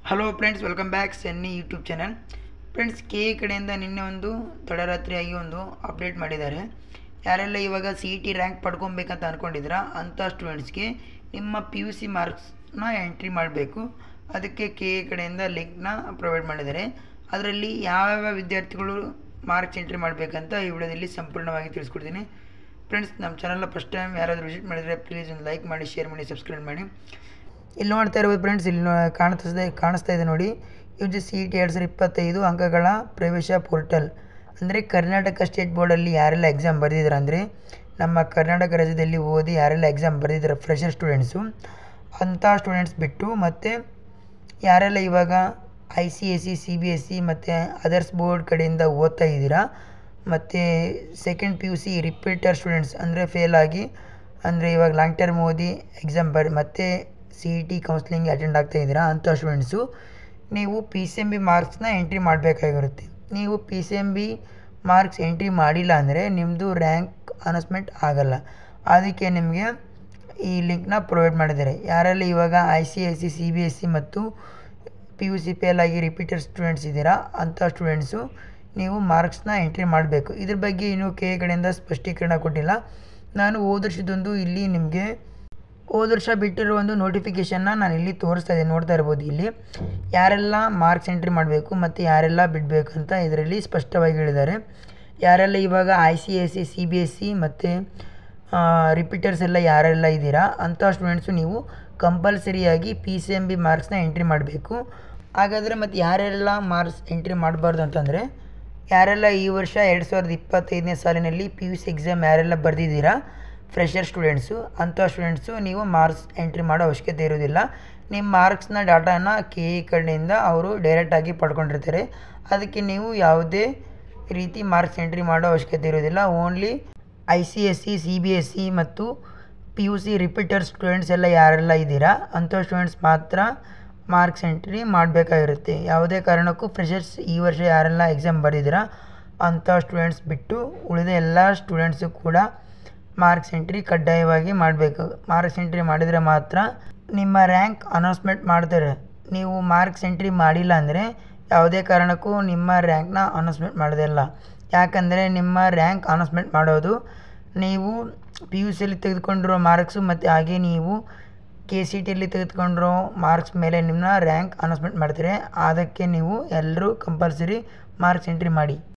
Hello friends, welcome back ಸನ್ನಿ YouTube channel. Friends, K ಕಡೆಯಿಂದ ನಿನ್ನೆ ಒಂದು ತಡರಾತ್ರಿಯಾಗಿ ಒಂದು ಅಪ್ಡೇಟ್ ಮಾಡಿದ್ದಾರೆ. ಯಾರೆಲ್ಲ ಇವಾಗ CET ರ್ಯಾಂಕ್ ಪಡ್ಕೊಬೇಕಂತ ಅಂದ್ಕೊಂಡಿದ್ದೀರಾ ಅಂಥ ಸ್ಟೂಡೆಂಟ್ಸ್ಗೆ ನಿಮ್ಮ PUC ಮಾರ್ಕ್ಸ್ನ ಎಂಟ್ರಿ ಮಾಡಬೇಕು. ಅದಕ್ಕೆ ಕೆ ಕಡೆಯಿಂದ ಲಿಂಕ್ನ ಪ್ರೊವೈಡ್ ಮಾಡಿದ್ದಾರೆ. ಅದರಲ್ಲಿ ಯಾವ್ಯಾವ ವಿದ್ಯಾರ್ಥಿಗಳು ಮಾರ್ಕ್ಸ್ ಎಂಟ್ರಿ ಮಾಡಬೇಕಂತ ಈ ವಿಡಿಯೋದಲ್ಲಿ ಸಂಪೂರ್ಣವಾಗಿ ತಿಳಿಸ್ಕೊಡ್ತೀನಿ. ಫ್ರೆಂಡ್ಸ್, ನಮ್ಮ ಚಾನಲ್ನ ಫಸ್ಟ್ ಟೈಮ್ ಯಾರಾದರೂ ವಿಸಿಟ್ ಮಾಡಿದರೆ ಪ್ಲೀಸ್ ಒಂದು ಲೈಕ್ ಮಾಡಿ, ಶೇರ್ ಮಾಡಿ, ಸಬ್ಸ್ಕ್ರೈಬ್ ಮಾಡಿ. ಇಲ್ಲಿ ನೋಡ್ತಾ ಇರ್ಬೋದು ಫ್ರೆಂಡ್ಸ್, ಇಲ್ಲಿ ಕಾಣಿಸ್ತಾ ಇದೆ ನೋಡಿ. CET 2025 ಅಂಕಗಳ ಪ್ರವೇಶ ಪೋರ್ಟಲ್. ಅಂದರೆ ಕರ್ನಾಟಕ ಸ್ಟೇಟ್ ಬೋರ್ಡಲ್ಲಿ ಯಾರೆಲ್ಲ ಎಕ್ಸಾಮ್ ಬರೆದಿದ್ದಾರೆ, ಅಂದರೆ ನಮ್ಮ ಕರ್ನಾಟಕ ರಾಜ್ಯದಲ್ಲಿ ಓದಿ ಯಾರೆಲ್ಲ ಎಕ್ಸಾಮ್ ಬರೆದಿದ್ದಾರೆ ಫ್ರೆಷರ್ ಸ್ಟೂಡೆಂಟ್ಸು, ಅಂಥ ಸ್ಟೂಡೆಂಟ್ಸ್ ಬಿಟ್ಟು ಮತ್ತು ಯಾರೆಲ್ಲ ಇವಾಗ ICSE, CBSE ಮತ್ತು ಅದರ್ಸ್ ಬೋರ್ಡ್ ಕಡೆಯಿಂದ ಓದ್ತಾ ಇದ್ದೀರಾ, ಮತ್ತು ಸೆಕೆಂಡ್ PUC ರಿಪೀಟರ್ ಸ್ಟೂಡೆಂಟ್ಸ್ ಅಂದರೆ ಫೇಲ್ ಆಗಿ, ಅಂದರೆ ಇವಾಗ ಲಾಂಗ್ ಟರ್ಮ್ ಓದಿ ಎಕ್ಸಾಮ್ ಮತ್ತು CET ಕೌನ್ಸ್ಲಿಂಗ್ ಅಟೆಂಡ್ ಆಗ್ತಾ ಇದ್ದೀರಾ ಅಂಥ ಸ್ಟೂಡೆಂಟ್ಸು ನೀವು PCMB ಮಾರ್ಕ್ಸ್ನ ಎಂಟ್ರಿ ಮಾಡಬೇಕಾಗಿರುತ್ತೆ. ನೀವು PCMB ಮಾರ್ಕ್ಸ್ ಎಂಟ್ರಿ ಮಾಡಿಲ್ಲ ಅಂದರೆ ನಿಮ್ಮದು ರ್ಯಾಂಕ್ ಅನೌನ್ಸ್ಮೆಂಟ್ ಆಗಲ್ಲ. ಅದಕ್ಕೆ ನಿಮಗೆ ಈ ಲಿಂಕ್ನ ಪ್ರೊವೈಡ್ ಮಾಡಿದ್ದಾರೆ. ಯಾರೆಲ್ಲ ಇವಾಗ ICSE, CBSE ಮತ್ತು PUC ಫೇಲ್ ಆಗಿ ರಿಪೀಟರ್ ಸ್ಟೂಡೆಂಟ್ಸ್ ಇದ್ದೀರಾ ಅಂಥ ಸ್ಟೂಡೆಂಟ್ಸು ನೀವು ಮಾರ್ಕ್ಸ್ನ ಎಂಟ್ರಿ ಮಾಡಬೇಕು. ಇದ್ರ ಬಗ್ಗೆ ಇನ್ನೂ ಕೆ ಕಡೆಯಿಂದ ಸ್ಪಷ್ಟೀಕರಣ ಕೊಟ್ಟಿಲ್ಲ. ನಾನು ಹೋದ ವರ್ಷದೊಂದು ಇಲ್ಲಿ ನಿಮಗೆ ಹೋದ ವರ್ಷ ಬಿಟ್ಟಿರೋ ಒಂದು ನೋಟಿಫಿಕೇಷನ್ನ ನಾನು ಇಲ್ಲಿ ತೋರಿಸ್ತಾ ಇದ್ದೀನಿ, ನೋಡ್ತಾ ಇರ್ಬೋದು. ಇಲ್ಲಿ ಯಾರೆಲ್ಲ ಮಾರ್ಕ್ಸ್ ಎಂಟ್ರಿ ಮಾಡಬೇಕು ಮತ್ತು ಯಾರೆಲ್ಲ ಬಿಡಬೇಕು ಅಂತ ಇದರಲ್ಲಿ ಸ್ಪಷ್ಟವಾಗಿ ಹೇಳಿದ್ದಾರೆ. ಯಾರೆಲ್ಲ ಇವಾಗ ICSE, CBSE ಮತ್ತು ರಿಪೀಟರ್ಸ್ ಎಲ್ಲ ಯಾರೆಲ್ಲ ಇದ್ದೀರಾ ಅಂಥ ಸ್ಟೂಡೆಂಟ್ಸು ನೀವು ಕಂಪಲ್ಸರಿಯಾಗಿ PCMB ಮಾರ್ಕ್ಸ್ನ ಎಂಟ್ರಿ ಮಾಡಬೇಕು. ಹಾಗಾದರೆ ಮತ್ತು ಯಾರೆಲ್ಲ ಮಾರ್ಕ್ಸ್ ಎಂಟ್ರಿ ಮಾಡಬಾರ್ದು ಅಂತಂದರೆ, ಯಾರೆಲ್ಲ ಈ ವರ್ಷ 2025ನೇ ಸಾಲಿನಲ್ಲಿ PUC ಎಕ್ಸಾಮ್ ಯಾರೆಲ್ಲ ಬರೆದಿದ್ದೀರಾ ಫ್ರೆಷರ್ ಸ್ಟೂಡೆಂಟ್ಸು, ಅಂಥ ಸ್ಟೂಡೆಂಟ್ಸು ನೀವು ಮಾರ್ಕ್ಸ್ ಎಂಟ್ರಿ ಮಾಡೋ ಅವಶ್ಯಕತೆ ಇರೋದಿಲ್ಲ. ನಿಮ್ಮ ಮಾರ್ಕ್ಸ್ನ ಡಾಟಾನ KE ಕಡೆಯಿಂದ ಅವರು ಡೈರೆಕ್ಟಾಗಿ ಪಡ್ಕೊಂಡಿರ್ತಾರೆ. ಅದಕ್ಕೆ ನೀವು ಯಾವುದೇ ರೀತಿ ಮಾರ್ಕ್ಸ್ ಎಂಟ್ರಿ ಮಾಡೋ ಅವಶ್ಯಕತೆ ಇರೋದಿಲ್ಲ. ಓನ್ಲಿ ICSE, CBSE ಮತ್ತು PUC ರಿಪೀಟರ್ ಸ್ಟೂಡೆಂಟ್ಸ್ ಎಲ್ಲ ಯಾರೆಲ್ಲ ಇದ್ದೀರಾ ಅಂಥ ಸ್ಟೂಡೆಂಟ್ಸ್ ಮಾತ್ರ ಮಾರ್ಕ್ಸ್ ಎಂಟ್ರಿ ಮಾಡಬೇಕಾಗಿರುತ್ತೆ. ಯಾವುದೇ ಕಾರಣಕ್ಕೂ ಫ್ರೆಷರ್ಸ್ ಈ ವರ್ಷ ಯಾರೆಲ್ಲ ಎಕ್ಸಾಮ್ ಬರೆದಿದ್ದೀರಾ ಅಂಥ ಸ್ಟೂಡೆಂಟ್ಸ್ ಬಿಟ್ಟು ಉಳಿದ ಎಲ್ಲ ಸ್ಟೂಡೆಂಟ್ಸು ಕೂಡ ಮಾರ್ಕ್ಸ್ ಎಂಟ್ರಿ ಕಡ್ಡಾಯವಾಗಿ ಮಾಡಬೇಕು. ಮಾರ್ಕ್ಸ್ ಎಂಟ್ರಿ ಮಾಡಿದರೆ ಮಾತ್ರ ನಿಮ್ಮ ರ್ಯಾಂಕ್ ಅನೌನ್ಸ್ಮೆಂಟ್ ಮಾಡ್ತಾರೆ. ನೀವು ಮಾರ್ಕ್ಸ್ ಎಂಟ್ರಿ ಮಾಡಿಲ್ಲ ಅಂದರೆ ಯಾವುದೇ ಕಾರಣಕ್ಕೂ ನಿಮ್ಮ ರ್ಯಾಂಕ್ನ ಅನೌನ್ಸ್ಮೆಂಟ್ ಮಾಡೋದೇ ಇಲ್ಲ. ಯಾಕಂದರೆ ನಿಮ್ಮ ರ್ಯಾಂಕ್ ಅನೌನ್ಸ್ಮೆಂಟ್ ಮಾಡೋದು ನೀವು PUCಯಲ್ಲಿ ತೆಗೆದುಕೊಂಡಿರೋ ಮಾರ್ಕ್ಸು ಮತ್ತು ಹಾಗೆ ನೀವು KCETಯಲ್ಲಿ ತೆಗೆದುಕೊಂಡಿರೋ ಮಾರ್ಕ್ಸ್ ಮೇಲೆ ನಿಮ್ಮ ರ್ಯಾಂಕ್ ಅನೌನ್ಸ್ಮೆಂಟ್ ಮಾಡ್ತಾರೆ. ಅದಕ್ಕೆ ನೀವು ಎಲ್ಲರೂ ಕಂಪಲ್ಸರಿ ಮಾರ್ಕ್ಸ್ ಎಂಟ್ರಿ ಮಾಡಿ.